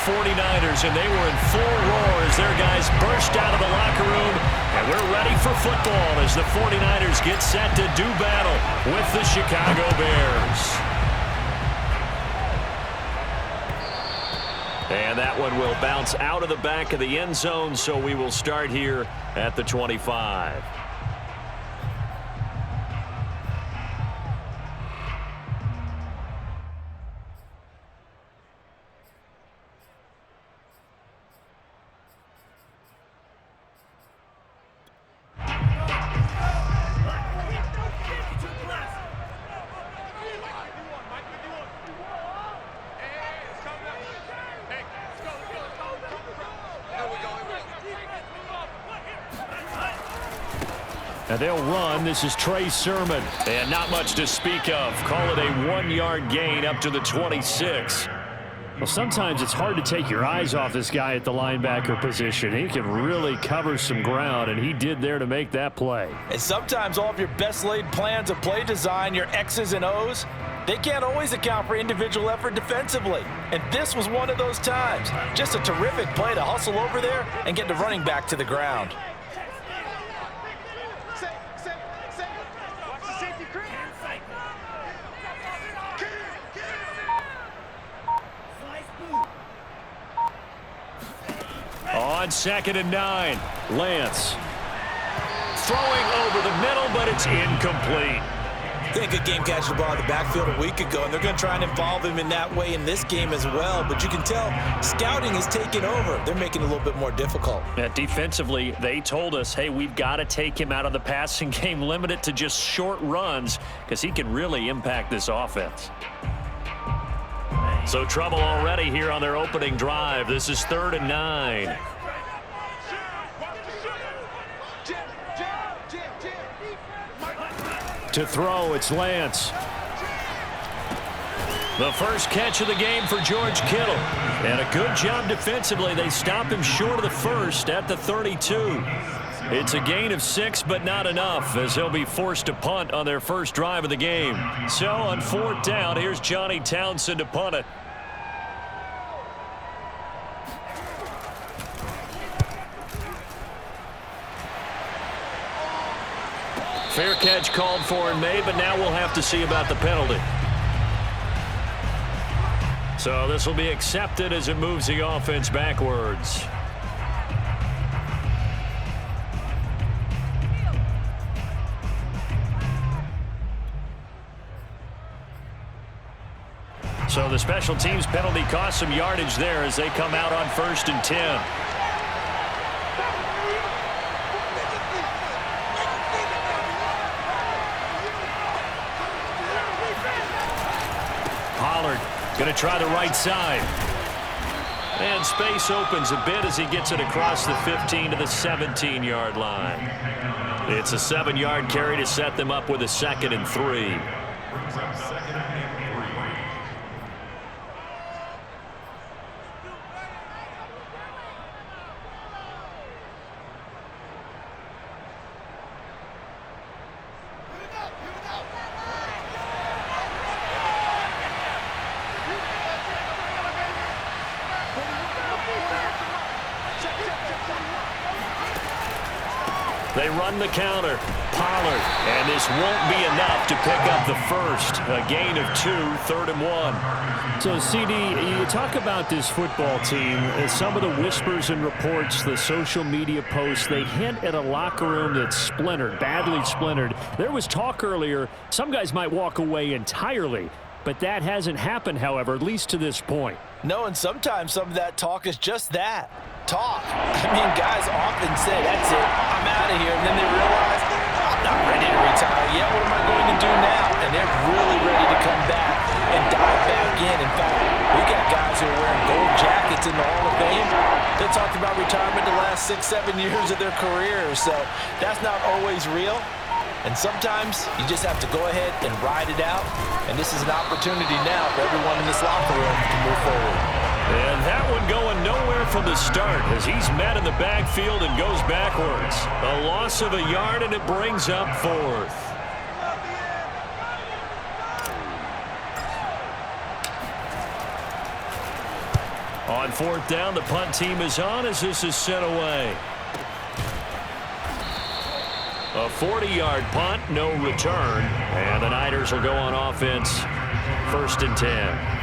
49ers, and they were in full roar as their guys burst out of the locker room. And we're ready for football as the 49ers get set to do battle with the Chicago Bears. And that one will bounce out of the back of the end zone, so we will start here at the 25. Now they'll run. This is Trey Sermon. And not much to speak of. Call it a 1-yard gain up to the 26. Well, sometimes it's hard to take your eyes off this guy at the linebacker position. He can really cover some ground, and he did there to make that play. And sometimes all of your best laid plans of play design, your X's and O's, they can't always account for individual effort defensively. And this was one of those times. Just a terrific play to hustle over there and get the running back to the ground. On 2nd and 9, Lance. Throwing over the middle, but it's incomplete. I think a game catch the ball in the backfield a week ago, and they're going to try and involve him in that way in this game as well. But you can tell scouting is taking over. They're making it a little bit more difficult. Defensively, they told us, hey, we've got to take him out of the passing game, limit it to just short runs, because he can really impact this offense. So trouble already here on their opening drive. This is 3rd and 9. To throw, it's Lance. The first catch of the game for George Kittle. And a good job defensively. They stop him short of the first at the 32. It's a gain of 6, but not enough, as they'll be forced to punt on their first drive of the game. So on 4th down, here's Johnny Townsend to punt it. Fair catch called for and made, but now we'll have to see about the penalty. So this will be accepted as it moves the offense backwards. So the special teams penalty cost some yardage there as they come out on 1st and 10. Pollard going to try the right side. And space opens a bit as he gets it across the 15 to the 17-yard line. It's a 7-yard carry to set them up with a 2nd and 3. They run the counter. Pollard. And this won't be enough to pick up the first. A gain of 2, 3rd and 1. So, CD, you talk about this football team. Some of the whispers and reports, the social media posts, they hint at a locker room that's splintered, badly splintered. There was talk earlier, some guys might walk away entirely. But that hasn't happened, however, at least to this point. No, and sometimes some of that talk is just that. Talk. I mean, guys often say, that's it, I'm out of here. And then they realize, I'm not ready to retire yet. What am I going to do now? And they're really ready to come back and dive back in. In fact, we got guys who are wearing gold jackets in the Hall of Fame. They talked about retirement the last 6, 7 years of their careers. So that's not always real. And sometimes you just have to go ahead and ride it out. And this is an opportunity now for everyone in this locker room to move forward. And that one going nowhere from the start as he's met in the backfield and goes backwards. A loss of a yard, and it brings up 4th. On fourth down, the punt team is on as this is sent away. A 40-yard punt, no return, and the Niners will go on offense, 1st and 10.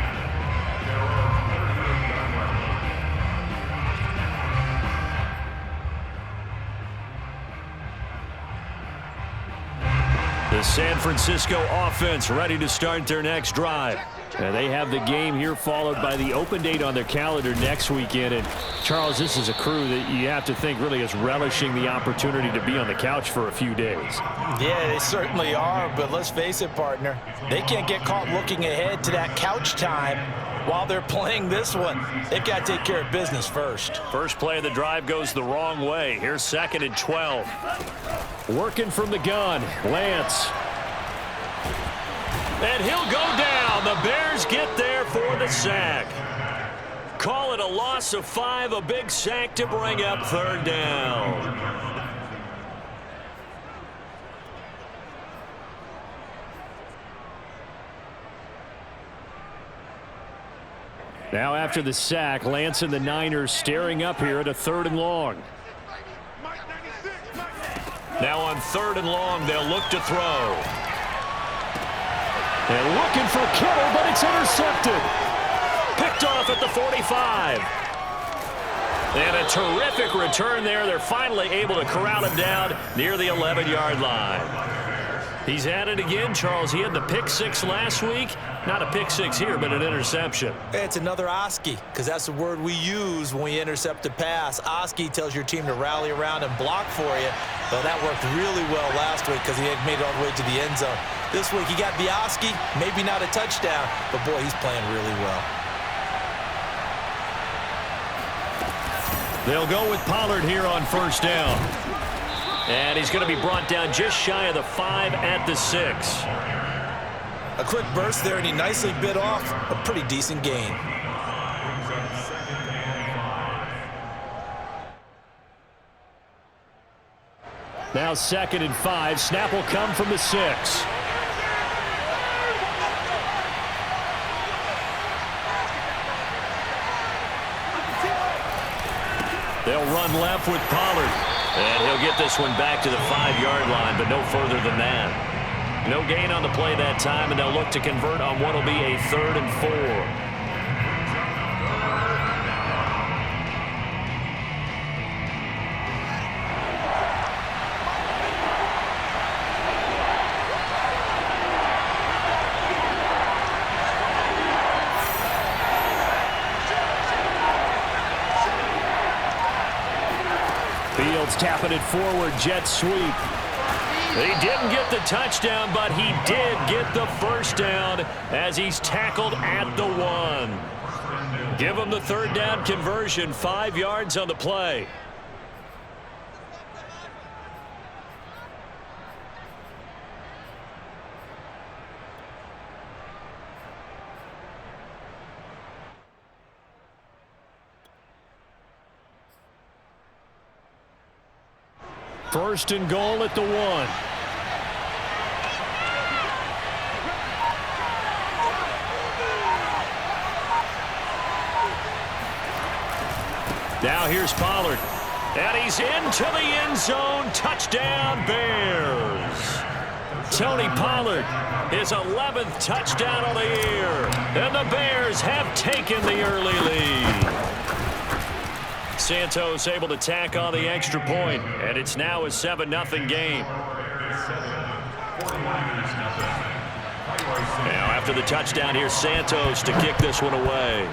The San Francisco offense ready to start their next drive. And they have the game here followed by the open date on their calendar next weekend. And, Charles, this is a crew that you have to think really is relishing the opportunity to be on the couch for a few days. Yeah, they certainly are. But let's face it, partner, they can't get caught looking ahead to that couch time while they're playing this one. They've got to take care of business first. First play of the drive goes the wrong way. Here's 2nd and 12. Working from the gun, Lance. And he'll go down. The Bears get there for the sack. Call it a loss of 5, a big sack to bring up 3rd down. Now after the sack, Lance and the Niners staring up here at a 3rd and long. Now on 3rd and long, they'll look to throw. And looking for Kittle, but it's intercepted. Picked off at the 45. And a terrific return there. They're finally able to corral him down near the 11-yard line. He's at it again, Charles. He had the pick 6 last week. Not a pick 6 here, but an interception. It's another Oski, because that's the word we use when we intercept a pass. Oski tells your team to rally around and block for you. But that worked really well last week because he had made it all the way to the end zone. This week he got the Oski, maybe not a touchdown, but boy, he's playing really well. They'll go with Pollard here on 1st down. And he's going to be brought down just shy of the 5 at the 6. A quick burst there, and he nicely bit off a pretty decent gain. Now 2nd and 5. Snap will come from the 6. They'll run left with Pollard. And he'll get this one back to the 5-yard line, but no further than that. No gain on the play that time, and they'll look to convert on what will be a 3rd and 4. Fields tapping it forward, jet sweep. He didn't get the touchdown, but he did get the 1st down as he's tackled at the 1. Give him the 3rd down conversion, 5 yards on the play. First and goal at the 1. Now here's Pollard. And he's into the end zone. Touchdown, Bears. Tony Pollard, his 11th touchdown of the year. And the Bears have taken the early lead. Santos able to tack on the extra point, and it's now a 7-0 game. Now after the touchdown, here's Santos to kick this one away.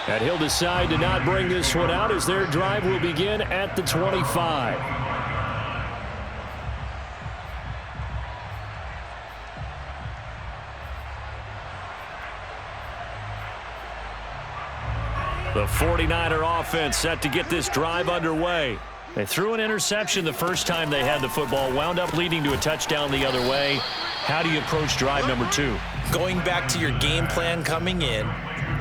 And he'll decide to not bring this one out as their drive will begin at the 25. The 49er offense set to get this drive underway. They threw an interception the first time they had the football, wound up leading to a touchdown the other way. How do you approach drive number 2? Going back to your game plan coming in,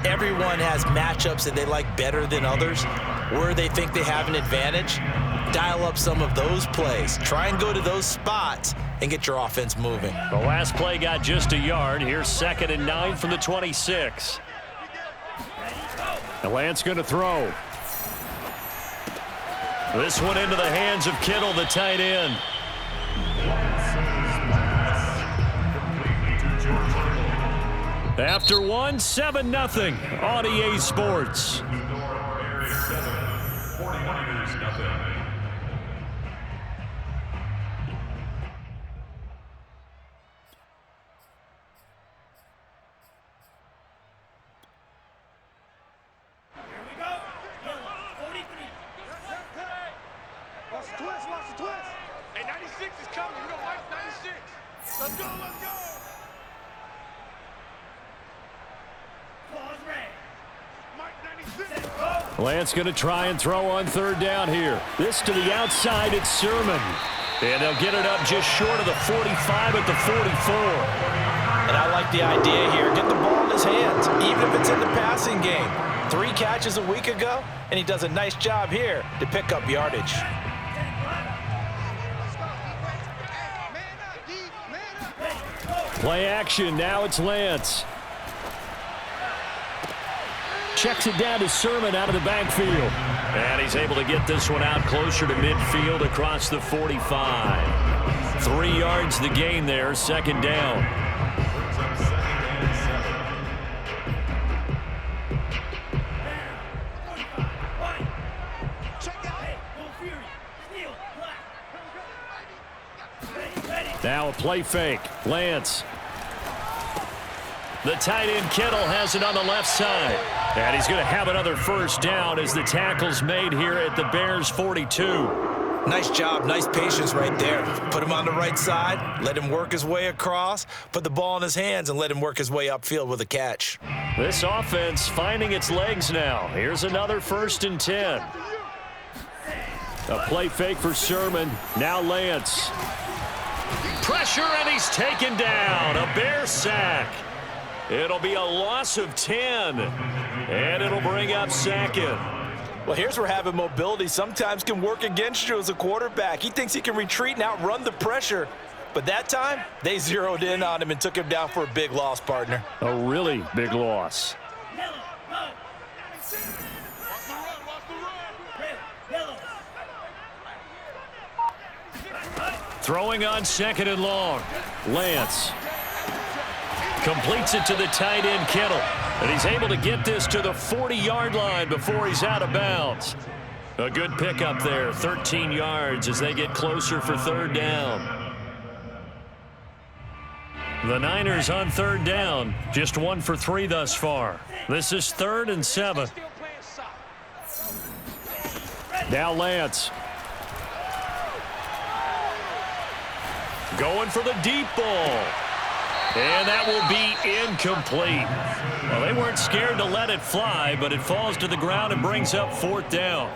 everyone has matchups that they like better than others, where they think they have an advantage. dial up some of those plays. Try and go to those spots and get your offense moving. The last play got just a yard. Here's 2nd and 9 from the 26. And Lance going to throw. This one into the hands of Kittle, the tight end. After 7-0 on EA Sports. Lance going to try and throw on 3rd down here. This to the outside, it's Sermon. And they'll get it up just short of the 45 at the 44. And I like the idea here. Get the ball in his hands, even if it's in the passing game. 3 catches a week ago, and he does a nice job here to pick up yardage. Play action, now it's Lance. Checks it down to Sermon out of the backfield. And he's able to get this one out closer to midfield across the 45. 3 yards the gain there, 2nd down. Now a play fake. Lance. The tight end Kittle has it on the left side. And he's going to have another 1st down as the tackle's made here at the Bears 42. Nice job, nice patience right there. Put him on the right side, let him work his way across, put the ball in his hands, and let him work his way upfield with a catch. This offense finding its legs now. Here's another 1st and 10. A play fake for Sermon. Now Lance. Pressure, and he's taken down. A Bear sack. It'll be a loss of 10, and it'll bring up 2nd. Well, here's where having mobility sometimes can work against you as a quarterback. He thinks he can retreat and outrun the pressure. But that time, they zeroed in on him and took him down for a big loss, partner. A really big loss. Throwing on 2nd and long. Lance. Completes it to the tight end Kittle. And he's able to get this to the 40-yard line before he's out of bounds. A good pickup there, 13 yards as they get closer for 3rd down. The Niners on 3rd down, just 1 for 3 thus far. This is 3rd and 7. Now Lance. Going for the deep ball. And that will be incomplete. Well, they weren't scared to let it fly, but it falls to the ground and brings up 4th down.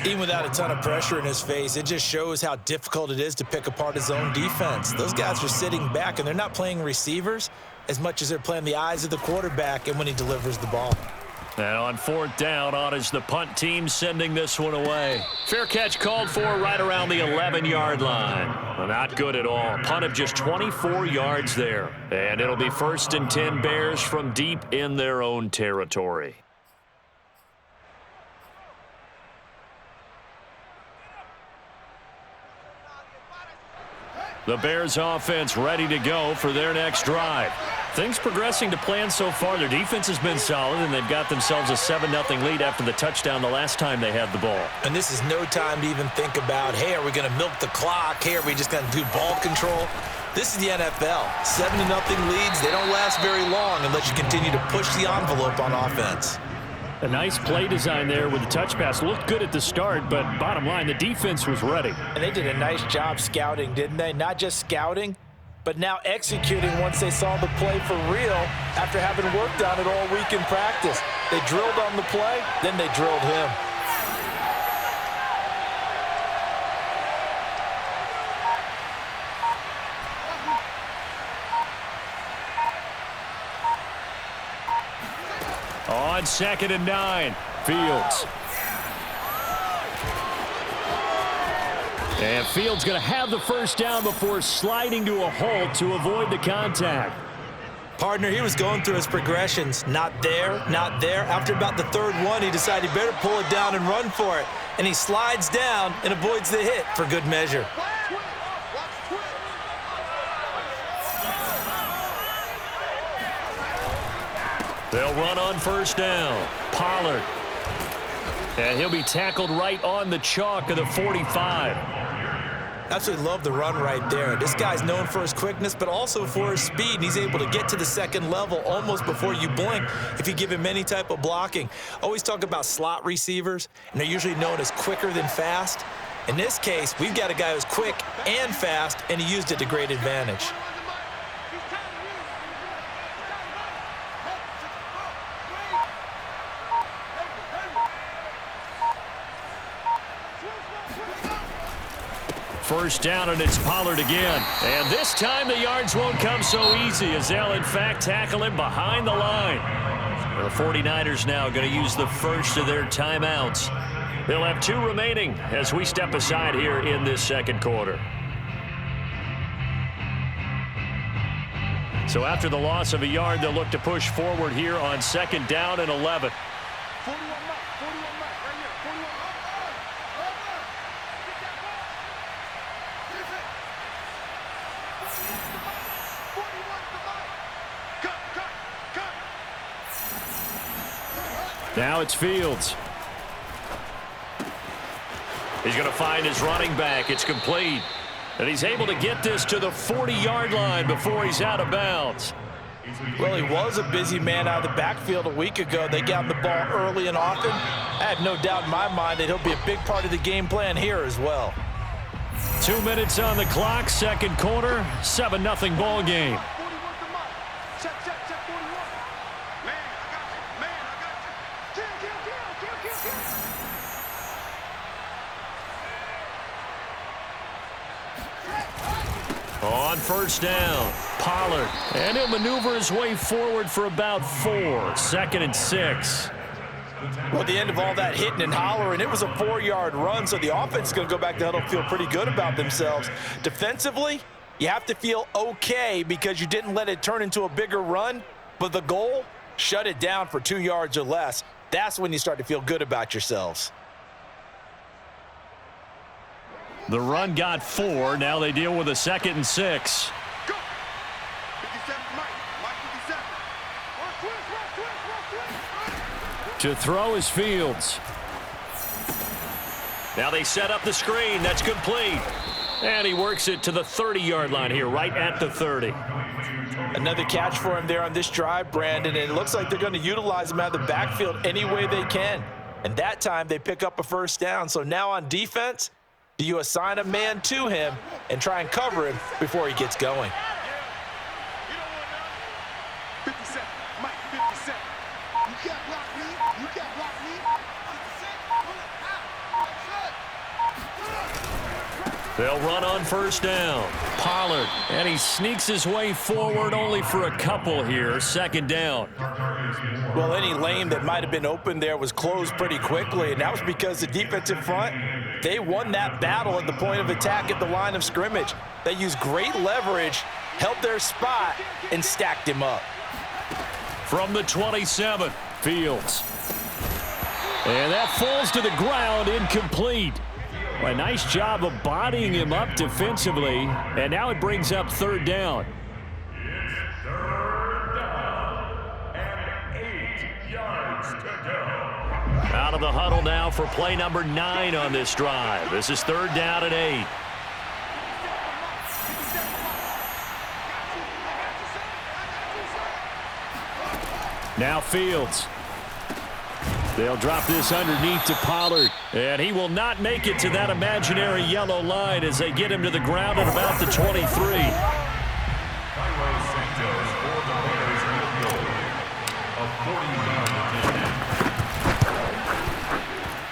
Even without a ton of pressure in his face, it just shows how difficult it is to pick apart his own defense. Those guys are sitting back, and they're not playing receivers as much as they're playing the eyes of the quarterback and when he delivers the ball. And on 4th down, on is the punt team sending this one away. Fair catch called for right around the 11-yard line. Well, not good at all. Punt of just 24 yards there. And it'll be 1st and 10 Bears from deep in their own territory. The Bears offense ready to go for their next drive. Things progressing to plan so far. Their defense has been solid, and they've got themselves a 7-0 lead after the touchdown the last time they had the ball. And this is no time to even think about, hey, are we going to milk the clock? Hey, are we just going to do ball control? This is the NFL. 7-0 leads, they don't last very long unless you continue to push the envelope on offense. A nice play design there with the touch pass. Looked good at the start, but bottom line, the defense was ready. And they did a nice job scouting, didn't they? Not just scouting, but now executing once they saw the play for real after having worked on it all week in practice. They drilled on the play, then they drilled him. On 2nd and 9, Fields. And Fields going to have the first down before sliding to a halt to avoid the contact. Partner, he was going through his progressions. Not there, not there. After about the third one, he decided he better pull it down and run for it. And he slides down and avoids the hit for good measure. They'll run on first down. Pollard. And he'll be tackled right on the chalk of the 45. Absolutely love the run right there. This guy's known for his quickness, but also for his speed. And he's able to get to the second level almost before you blink if you give him any type of blocking. Always talk about slot receivers, and they're usually known as quicker than fast. In this case, we've got a guy who's quick and fast, and he used it to great advantage. First down, and it's Pollard again. And this time the yards won't come so easy as they'll, in fact, tackle him behind the line. Well, the 49ers now going to use the first of their timeouts. They'll have 2 remaining as we step aside here in this second quarter. So after the loss of a yard, they'll look to push forward here on second down and 11. Now it's Fields. He's going to find his running back. It's complete. And he's able to get this to the 40-yard line before he's out of bounds. Well, he was a busy man out of the backfield a week ago. They got him the ball early and often. I have no doubt in my mind that he'll be a big part of the game plan here as well. 2 minutes on the clock, second quarter, 7-0 ball game. On first down, Pollard. And he'll maneuver his way forward for about 4. Second and 6. Well, at the end of all that hitting and hollering, it was a 4-yard run, so the offense is going to go back to huddle, feel pretty good about themselves. Defensively, you have to feel okay because you didn't let it turn into a bigger run, but the goal, shut it down for 2 yards or less. That's when you start to feel good about yourselves. The run got 4. Now they deal with a second and 6. To throw is Fields. Now they set up the screen. That's complete. And he works it to the 30-yard line here, right at the 30. Another catch for him there on this drive, Brandon, and it looks like they're going to utilize him out of the backfield any way they can. And that time they pick up a first down. So now on defense, do you assign a man to him and try and cover him before he gets going? They'll run on first down. Pollard, and he sneaks his way forward only for a couple here. Second down. Well, any lane that might have been open there was closed pretty quickly, and that was because the defensive front, they won that battle at the point of attack at the line of scrimmage. They used great leverage, held their spot, and stacked him up. From the 27, Fields. And that falls to the ground, incomplete. A nice job of bodying him up defensively, and now it brings up third down. It's third down and 8 yards to go. Out of the huddle now for play number 9 on this drive. This is third down and 8. Now Fields. They'll drop this underneath to Pollard. And he will not make it to that imaginary yellow line as they get him to the ground at about the 23.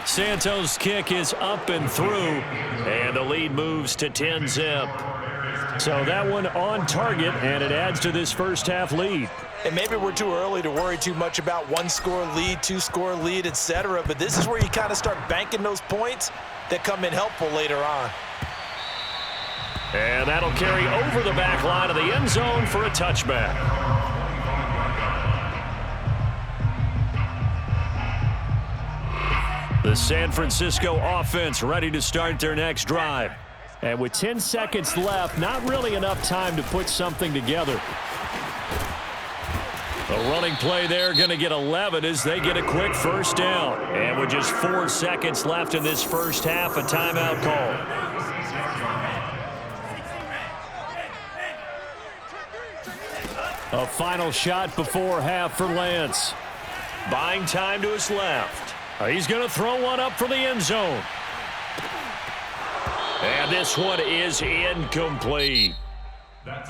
Santos' kick is up and through. And the lead moves to 10-zip. So that one on target, and it adds to this first half lead. And maybe we're too early to worry too much about 1-score lead, 2-score lead, etc. But this is where you kind of start banking those points that come in helpful later on. And that'll carry over the back line of the end zone for a touchback. The San Francisco offense ready to start their next drive. And with 10 seconds left, not really enough time to put something together. A running play there, going to get 11 as they get a quick first down. And with just 4 seconds left in this first half, a timeout call. A final shot before half for Lance. Buying time to his left. He's going to throw one up for the end zone. And this one is incomplete.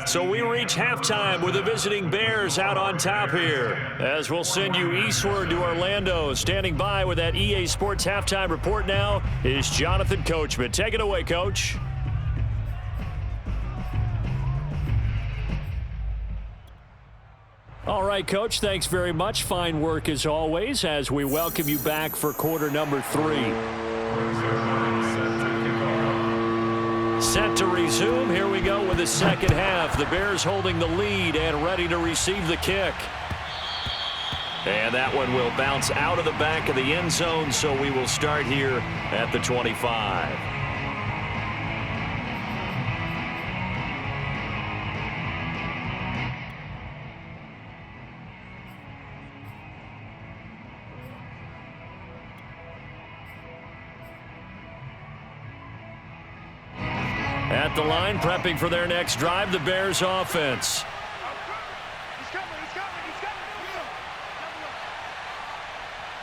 So we reach halftime with the visiting Bears out on top here. As we'll send you eastward to Orlando. Standing by with that EA Sports halftime report now is Jonathan Coachman. Take it away, Coach. All right, Coach, thanks very much. Fine work as always as we welcome you back for quarter number 3. Set to resume. Here we go with the second half. The Bears holding the lead and ready to receive the kick. And that one will bounce out of the back of the end zone, so we will start here at the 25. At the line, prepping for their next drive, the Bears offense. He's coming.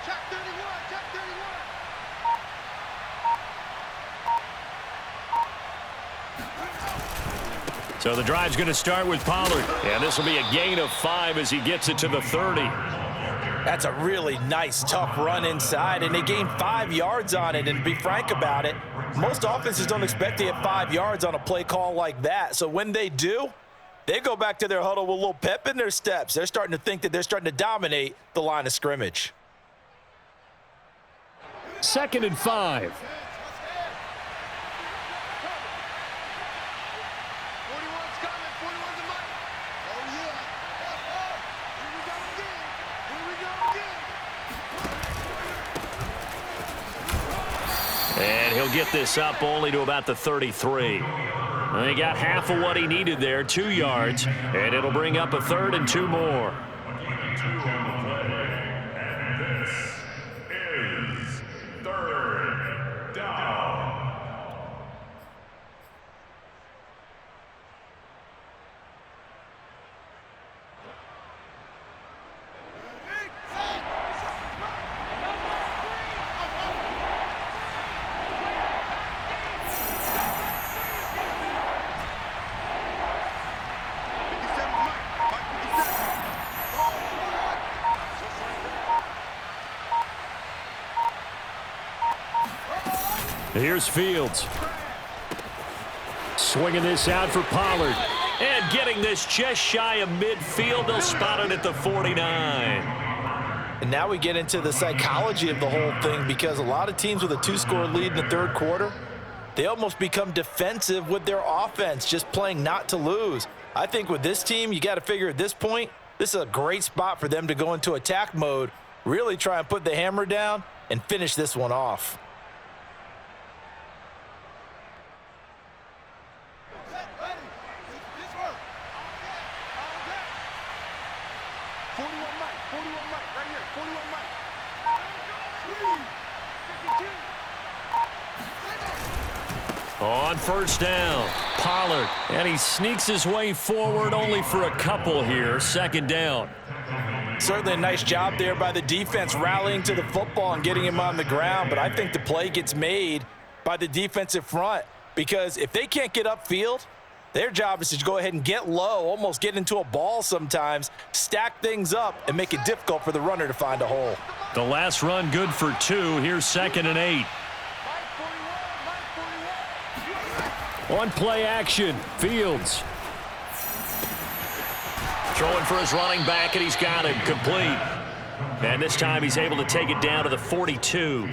Check 31. So the drive's going to start with Pollard. And this will be a gain of 5 as he gets it to the 30. That's a really nice, tough run inside, and they gained 5 yards on it. And to be frank about it, most offenses don't expect to get 5 yards on a play call like that. So when they do, they go back to their huddle with a little pep in their steps. They're starting to think that they're starting to dominate the line of scrimmage. 2nd and 5. 41's coming. 41's a mic. Oh, yeah. Here we go again. And he'll get this up only to about the 33. And he got half of what he needed there, 2 yards, and it'll bring up a 3rd and 2 more. 22 on the play, and this is 3rd down. Here's Fields. Swinging this out for Pollard. And getting this just shy of midfield. They'll spot it at the 49. And now we get into the psychology of the whole thing, because a lot of teams with a 2-score lead in the third quarter, they almost become defensive with their offense, just playing not to lose. I think with this team, you got to figure at this point, this is a great spot for them to go into attack mode, really try and put the hammer down and finish this one off. On first down, Pollard, and he sneaks his way forward only for a couple here. 2nd down. Certainly a nice job there by the defense rallying to the football and getting him on the ground, but I think the play gets made by the defensive front, because if they can't get upfield, their job is to go ahead and get low, almost get into a ball sometimes, stack things up, and make it difficult for the runner to find a hole. The last run good for 2. Here's 2nd and 8. On play action, Fields. Throwing for his running back, and he's got him complete. And this time he's able to take it down to the 42.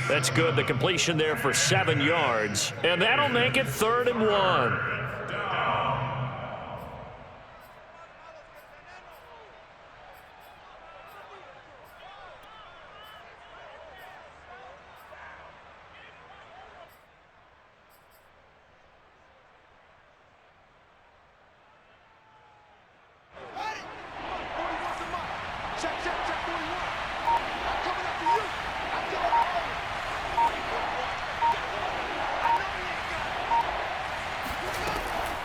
That's good. The completion there for 7 yards. And that'll make it 3rd and 1. Check, 41. I'm coming up for you. I'm coming up for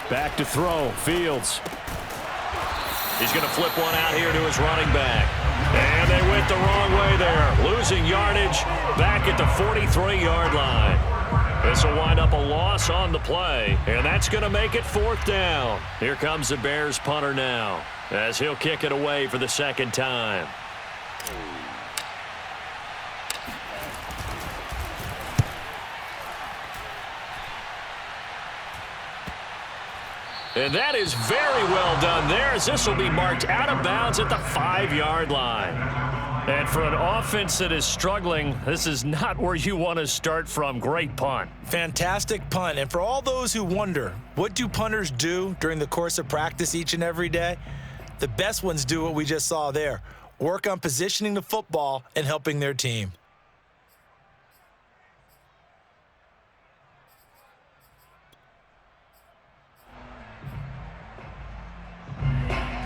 you. Back to throw. Fields. He's going to flip one out here to his running back. And they went the wrong way there. Losing yardage back at the 43-yard line. This will wind up a loss on the play, and that's going to make it 4th down. Here comes the Bears punter now, as he'll kick it away for the 2nd time. And that is very well done there, as this will be marked out of bounds at the 5-yard line. And for an offense that is struggling, this is not where you want to start from. Great punt. Fantastic punt. And for all those who wonder, what do punters do during the course of practice each and every day? The best ones do what we just saw there. Work on positioning the football and helping their team.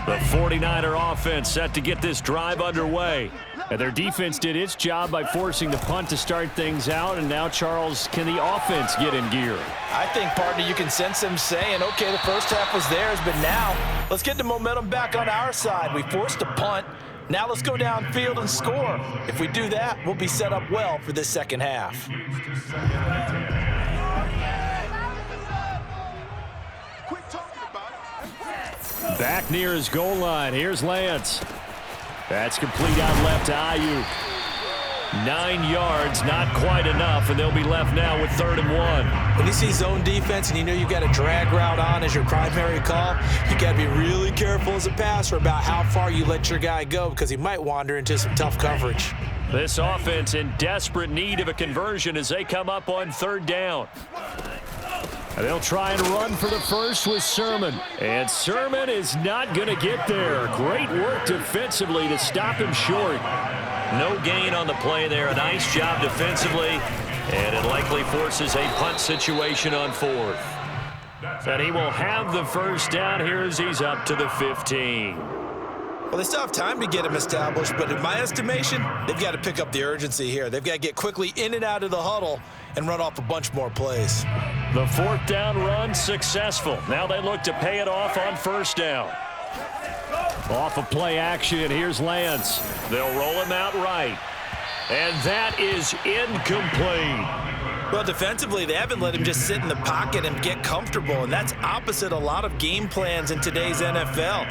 The 49er offense set to get this drive underway. And their defense did its job by forcing the punt to start things out. And now, Charles, can the offense get in gear? I think, partner, you can sense them saying, okay, the first half was theirs, but now let's get the momentum back on our side. We forced a punt. Now let's go downfield and score. If we do that, we'll be set up well for this second half. Back near his goal line. Here's Lance. That's complete out left to Ayuk. 9 yards, not quite enough, and they'll be left now with 3rd and 1. When you see zone defense and you know you've got a drag route on as your primary call, you got to be really careful as a passer about how far you let your guy go, because he might wander into some tough coverage. This offense in desperate need of a conversion as they come up on 3rd down. And they'll try and run for the first with Sermon. And Sermon is not going to get there. Great work defensively to stop him short. No gain on the play there. A nice job defensively. And it likely forces a punt situation on 4th. And he will have the first down here as he's up to the 15. Well, they still have time to get him established, but in my estimation, they've got to pick up the urgency here. They've got to get quickly in and out of the huddle and run off a bunch more plays. The 4th down run successful. Now they look to pay it off on 1st down. Off of play action, here's Lance. They'll roll him out right. And that is incomplete. Well, defensively, they haven't let him just sit in the pocket and get comfortable, and that's opposite a lot of game plans in today's NFL.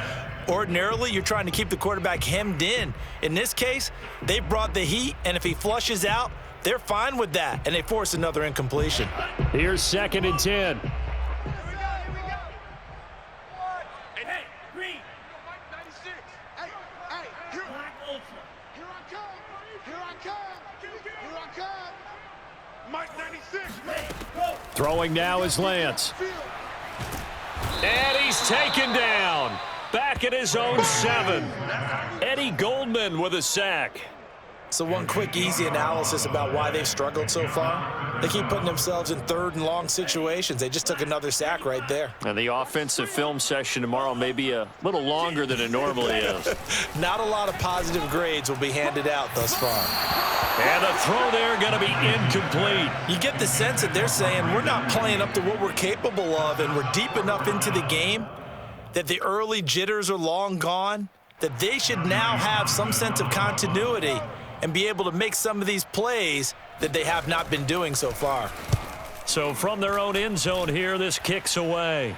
Ordinarily, you're trying to keep the quarterback hemmed in. In this case, they brought the heat, and if he flushes out, they're fine with that, and they force another incompletion. Here's 2nd and 10. Throwing now is Lance. And he's taken down. Back at his own 7. Eddie Goldman with a sack. So one quick, easy analysis about why they've struggled so far. They keep putting themselves in 3rd and long situations. They just took another sack right there. And the offensive film session tomorrow may be a little longer than it normally is. Not a lot of positive grades will be handed out thus far. And the throw there going to be incomplete. You get the sense that they're saying we're not playing up to what we're capable of, and we're deep enough into the game that the early jitters are long gone, that they should now have some sense of continuity and be able to make some of these plays that they have not been doing so far. So from their own end zone here, this kicks away.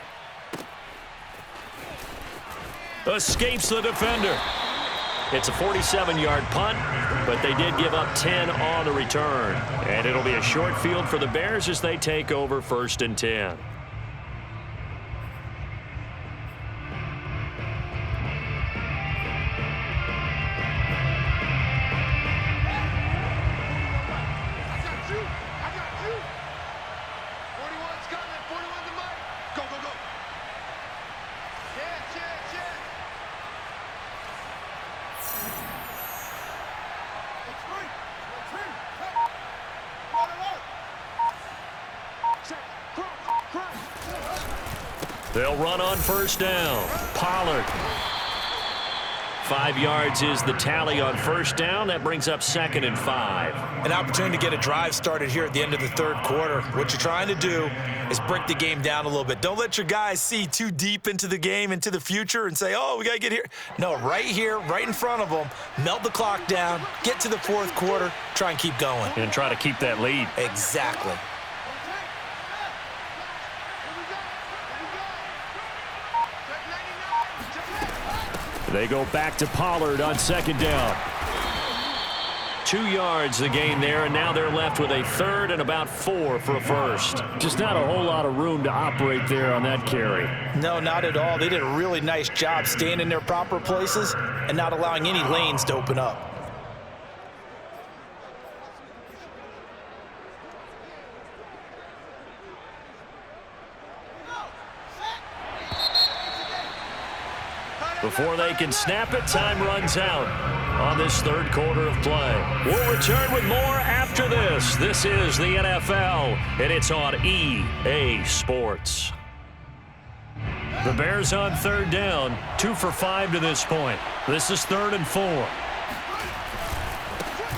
Escapes the defender. It's a 47-yard punt, but they did give up 10 on the return. And it'll be a short field for the Bears as they take over 1st and 10. They'll run on 1st down. Pollard 5 yards is the tally on first down. That brings up 2nd and 5. An opportunity to get a drive started here at the end of the third quarter. What you're trying to do is break the game down a little bit. Don't let your guys see too deep into the game, into the future, and say, oh, we got to get here. No, right here, right in front of them, melt the clock down, get to the fourth quarter, try and keep going. And try to keep that lead. Exactly. They go back to Pollard on 2nd down. 2 yards the gain there, and now they're left with a 3rd and about 4 for a first. Just not a whole lot of room to operate there on that carry. No, not at all. They did a really nice job staying in their proper places and not allowing any lanes to open up. Before they can snap it, time runs out on this third quarter of play. We'll return with more after this. This is the NFL, and it's on EA Sports. The Bears on 3rd down, 2 for 5 to this point. This is 3rd and 4.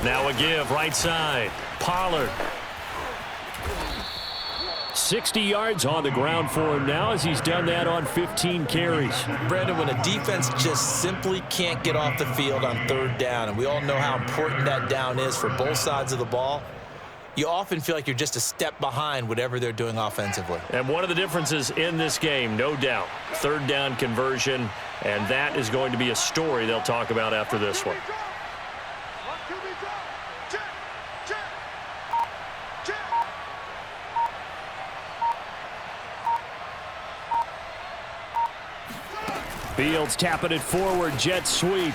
Now a give right side. Pollard. 60 yards on the ground for him now as he's done that on 15 carries. Brandon, when a defense just simply can't get off the field on 3rd down, and we all know how important that down is for both sides of the ball, you often feel like you're just a step behind whatever they're doing offensively. And one of the differences in this game, no doubt, 3rd down conversion, and that is going to be a story they'll talk about after this one. Fields tapping it forward, jet sweep.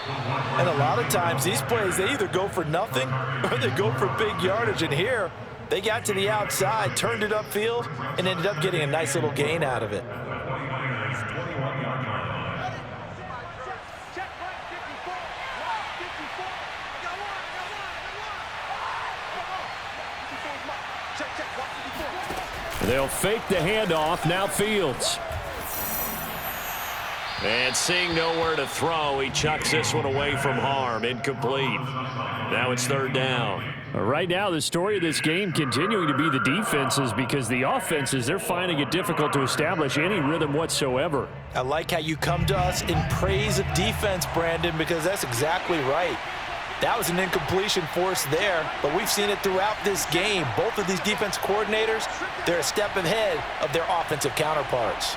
And a lot of times these plays, they either go for nothing or they go for big yardage. And here, they got to the outside, turned it upfield, and ended up getting a nice little gain out of it. They'll fake the handoff, now Fields. And seeing nowhere to throw, he chucks this one away from harm. Incomplete. Now it's 3rd down. Right now, the story of this game continuing to be the defenses, because the offenses, they're finding it difficult to establish any rhythm whatsoever. I like how you come to us in praise of defense, Brandon, because that's exactly right. That was an incompletion force there, but we've seen it throughout this game. Both of these defense coordinators, they're a step ahead of their offensive counterparts.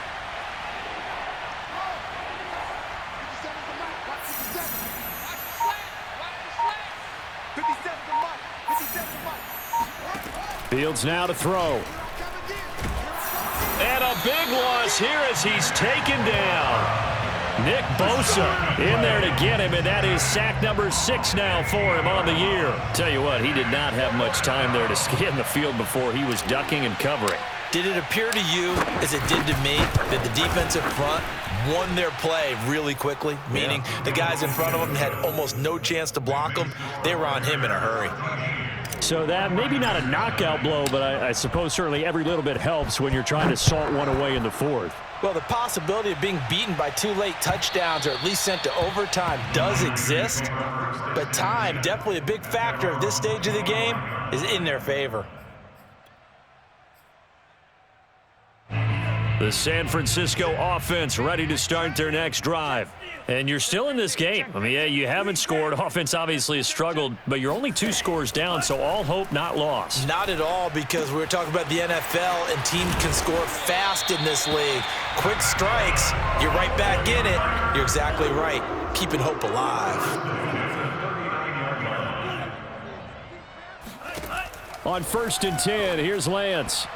Fields now to throw. And a big loss here as he's taken down. Nick Bosa in there to get him, and that is sack number 6 now for him on the year. Tell you what, he did not have much time there to scan the field before he was ducking and covering. Did it appear to you, as it did to me, that the defensive front won their play really quickly? Meaning the guys in front of them had almost no chance to block them. They were on him in a hurry. So that maybe not a knockout blow, but I suppose certainly every little bit helps when you're trying to salt one away in the 4th. Well, the possibility of being beaten by 2 late touchdowns or at least sent to overtime does exist. But time, definitely a big factor at this stage of the game, is in their favor. The San Francisco offense ready to start their next drive. And you're still in this game. I mean, yeah, you haven't scored. Offense obviously has struggled, but you're only 2 scores down, so all hope not lost. Not at all, because we were talking about the NFL, and teams can score fast in this league. Quick strikes, you're right back in it. You're exactly right. Keeping hope alive. On 1st and 10, here's Lance.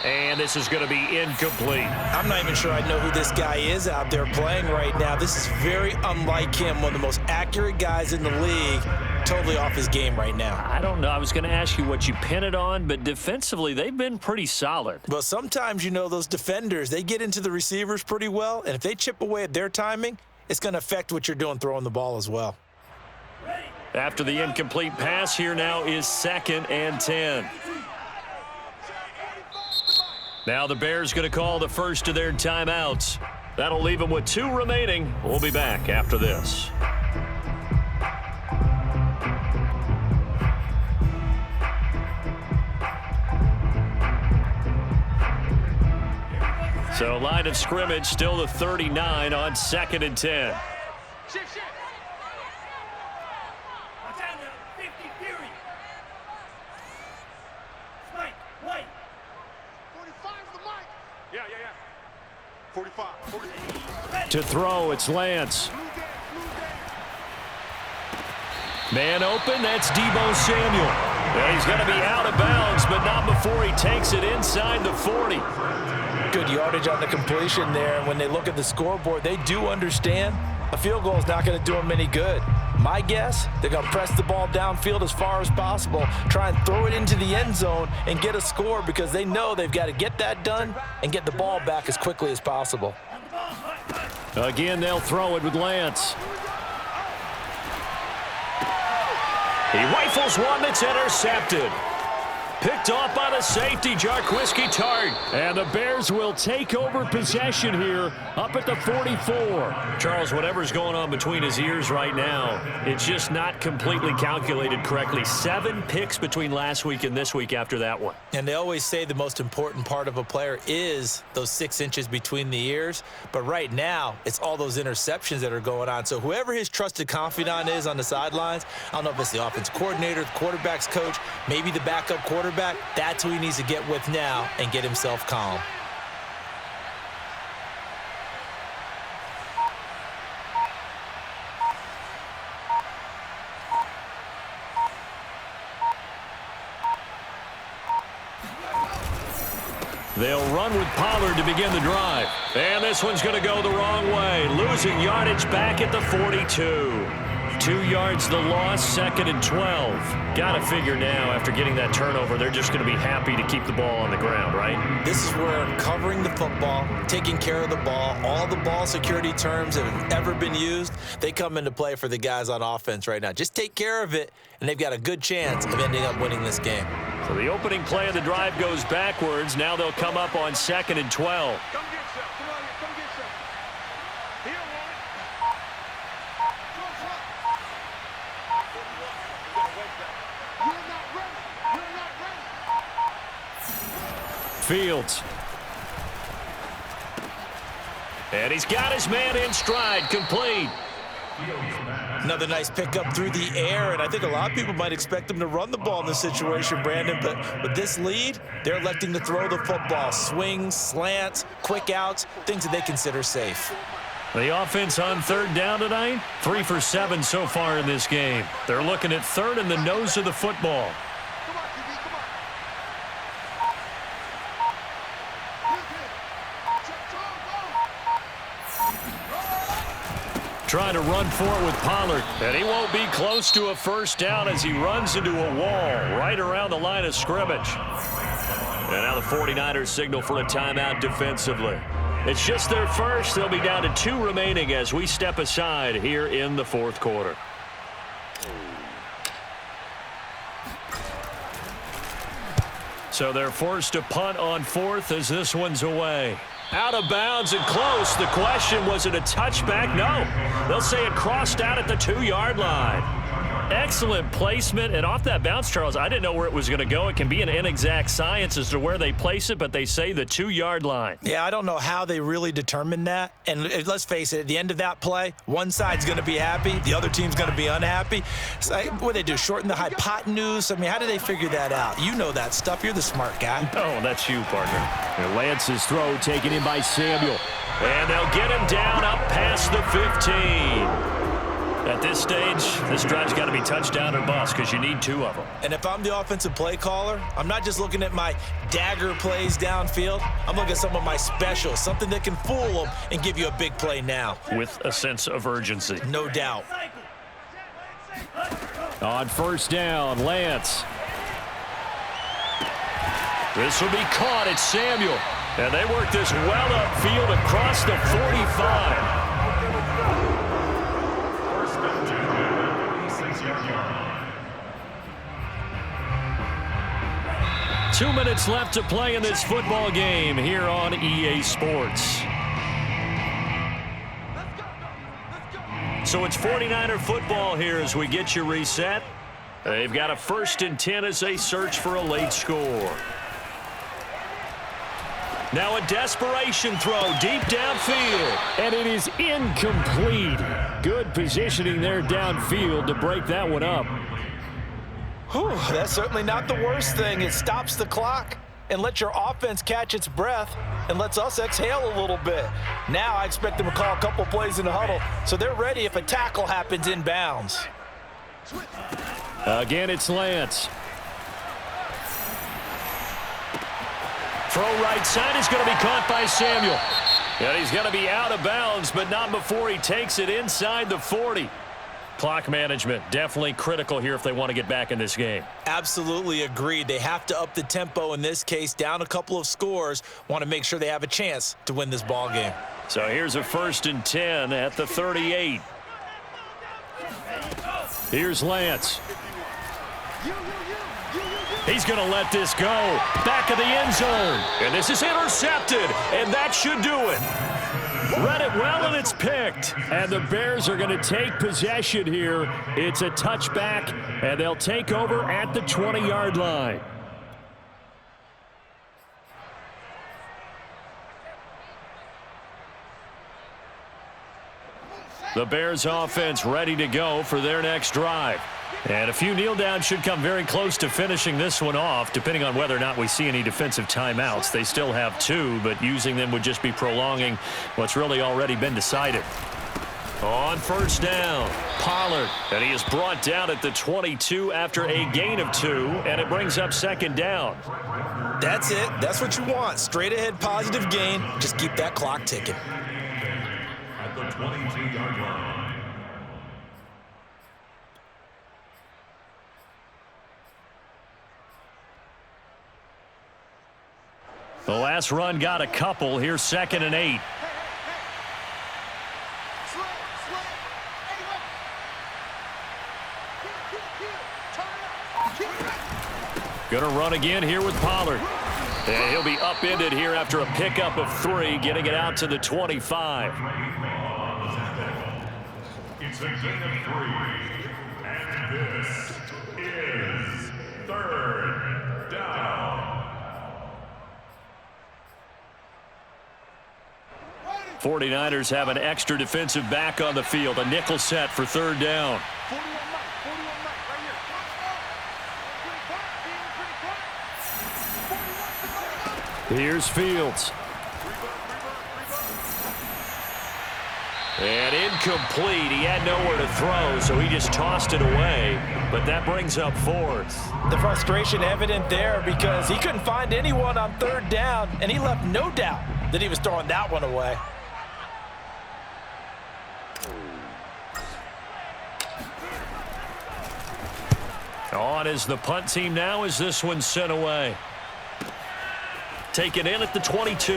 And this is going to be incomplete. I'm not even sure I know who this guy is out there playing right now. This is very unlike him, one of the most accurate guys in the league, totally off his game right now. I don't know. I was going to ask you what you pin it on, but defensively, they've been pretty solid. Well, sometimes, you know, those defenders, they get into the receivers pretty well, and if they chip away at their timing, it's going to affect what you're doing throwing the ball as well. After the incomplete pass, here now is 2nd and 10. Now the Bears going to call the first of their timeouts. That'll leave him with 2 remaining. We'll be back after this. So line of scrimmage still the 39 on 2nd and 10. Shift. Watch out now. 50 Fury. Spike, white. 45's the mic. Yeah. 45. To throw, it's Lance. Man open, that's Deebo Samuel. And he's going to be out of bounds, but not before he takes it inside the 40. Good yardage on the completion there. And when they look at the scoreboard, they do understand a field goal is not going to do them any good. My guess, they're going to press the ball downfield as far as possible, try and throw it into the end zone and get a score because they know they've got to get that done and get the ball back as quickly as possible. Again, they'll throw it with Lance. He rifles one that's intercepted. Picked off by the safety, Jarquiski Tart. And the Bears will take over possession here up at the 44. Charles, whatever's going on between his ears right now, it's just not completely calculated correctly. 7 picks between last week and this week after that one. And they always say the most important part of a player is those 6 inches between the ears. But right now, it's all those interceptions that are going on. So whoever his trusted confidant is on the sidelines, I don't know if it's the offensive coordinator, the quarterback's coach, maybe the backup quarterback, that's who he needs to get with now and get himself calm. They'll run with Pollard to begin the drive. And this one's going to go the wrong way. Losing yardage back at the 42. 2 yards the loss, 2nd and 12. Got to figure now after getting that turnover, they're just going to be happy to keep the ball on the ground, right? This is where covering the football, taking care of the ball, all the ball security terms that have ever been used, they come into play for the guys on offense right now. Just take care of it, and they've got a good chance of ending up winning this game. So the opening play of the drive goes backwards. Now they'll come up on 2nd and 12. Come get some. Come on here. Come get some. He don't want it. You're not ready. You're not ready. Fields. And he's got his man in stride, complete. Another nice pickup through the air, and I think a lot of people might expect them to run the ball in this situation, Brandon, but with this lead, they're electing to throw the football. Swings, slants, quick outs, things that they consider safe. The offense on 3rd down tonight, 3 for 7 so far in this game. They're looking at 3rd in the nose of the football. Come on, QB. Come on. Trying to run for it with Pollard. And he won't be close to a first down as he runs into a wall right around the line of scrimmage. And now the 49ers signal for a timeout defensively. It's just their first. They'll be down to 2 remaining as we step aside here in the 4th quarter. So they're forced to punt on 4th as this one's away. Out of bounds and close. The question, was it a touchback? No. They'll say it crossed out at the 2-yard line. Excellent placement. And off that bounce, Charles, I didn't know where it was going to go. It can be an inexact science as to where they place it, but they say the 2-yard line. Yeah, I don't know how they really determined that. And let's face it, at the end of that play, one side's going to be happy, the other team's going to be unhappy. So, what do they do, shorten the hypotenuse? I mean, how do they figure that out? You know that stuff. You're the smart guy. Oh, that's you, partner. And Lance's throw taken in by Samuel. And they'll get him down up past the 15. At this stage, this drive's got to be touchdown or bust because you need 2 of them. And if I'm the offensive play caller, I'm not just looking at my dagger plays downfield. I'm looking at some of my specials, something that can fool them and give you a big play now. With a sense of urgency. No doubt. On 1st down, Lance. This will be caught. It's Samuel. And they work this well upfield across the 45. 2 minutes left to play in this football game here on EA Sports. So it's 49er football here as we get you reset. They've got a 1st and 10 as they search for a late score. Now a desperation throw deep downfield. And it is incomplete. Good positioning there downfield to break that one up. Whew, that's certainly not the worst thing. It stops the clock and lets your offense catch its breath and lets us exhale a little bit. Now I expect them to call a couple plays in the huddle so they're ready if a tackle happens inbounds. Again, it's Lance. Throw right side is going to be caught by Samuel. And he's going to be out of bounds, but not before he takes it inside the 40. Clock management, definitely critical here if they want to get back in this game. Absolutely agreed. They have to up the tempo in this case, down a couple of scores. Want to make sure they have a chance to win this ball game. So here's a 1st and 10 at the 38. Here's Lance. He's going to let this go. Back of the end zone. And this is intercepted. And that should do it. Read it well, and it's picked. And the Bears are going to take possession here. It's a touchback, and they'll take over at the 20-yard line. The Bears offense ready to go for their next drive. And a few kneel downs should come very close to finishing this one off, depending on whether or not we see any defensive timeouts. They still have 2, but using them would just be prolonging what's really already been decided. On 1st down, Pollard. And he is brought down at the 22 after a gain of 2, and it brings up 2nd down. That's it. That's what you want. Straight ahead positive gain. Just keep that clock ticking. At the 22-yard line. The last run got a couple. Here's 2nd and 8. Going to run again here with Pollard. And he'll be upended here after a pickup of 3, getting it out to the 25. It's a gain of 3. And this is 3rd down. 49ers have an extra defensive back on the field. A nickel set for 3rd down. Here's Fields. And incomplete. He had nowhere to throw, so he just tossed it away. But that brings up 4th. The frustration evident there because he couldn't find anyone on 3rd down, and he left no doubt that he was throwing that one away. On is the punt team now as this one's sent away. Taken in at the 22.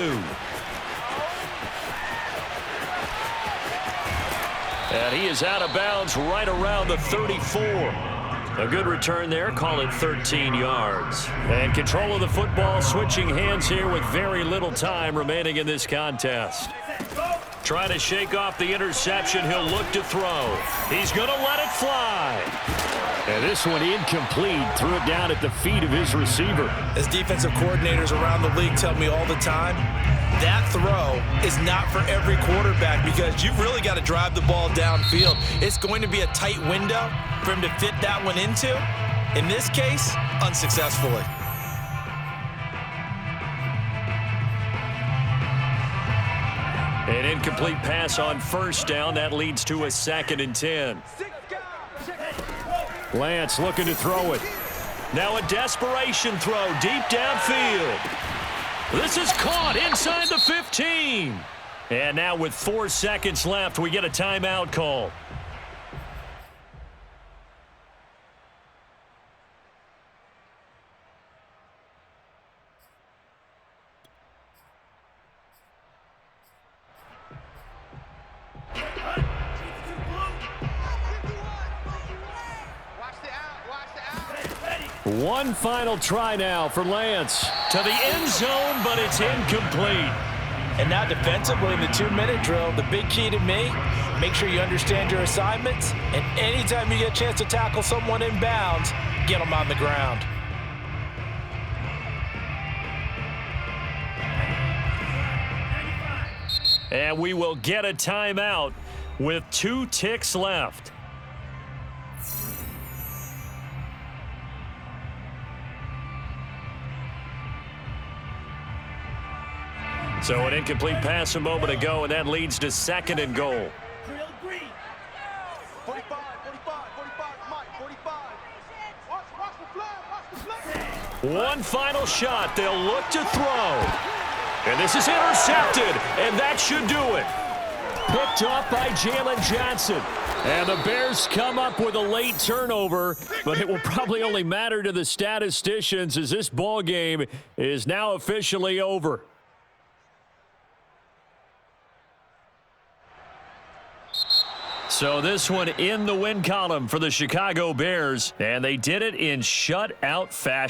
And he is out of bounds right around the 34. A good return there. Call it 13 yards. And control of the football switching hands here with very little time remaining in this contest. Trying to shake off the interception. He'll look to throw. He's going to let it fly. And this one incomplete. Threw it down at the feet of his receiver. As defensive coordinators around the league tell me all the time, that throw is not for every quarterback because you've really got to drive the ball downfield. It's going to be a tight window for him to fit that one into. In this case, unsuccessfully. An incomplete pass on 1st down. That leads to a 2nd and 10. Lance looking to throw it. Now a desperation throw deep downfield. This is caught inside the 15. And now with 4 seconds left, we get a timeout call. One final try now for Lance. To the end zone, but it's incomplete. And now defensively in the 2-minute drill, the big key to me, Make sure you understand your assignments, and anytime you get a chance to tackle someone in bounds, get them on the ground. And we will get a timeout with 2 ticks left. So an incomplete pass a moment ago, and that leads to 2nd and goal. 45, 45, Mike, 45. Watch the flag. One final shot. They'll look to throw. And this is intercepted, and that should do it. Picked off by Jalen Johnson. And the Bears come up with a late turnover, but it will probably only matter to the statisticians as this ball game is now officially over. So this one in the win column for the Chicago Bears, and they did it in shutout fashion.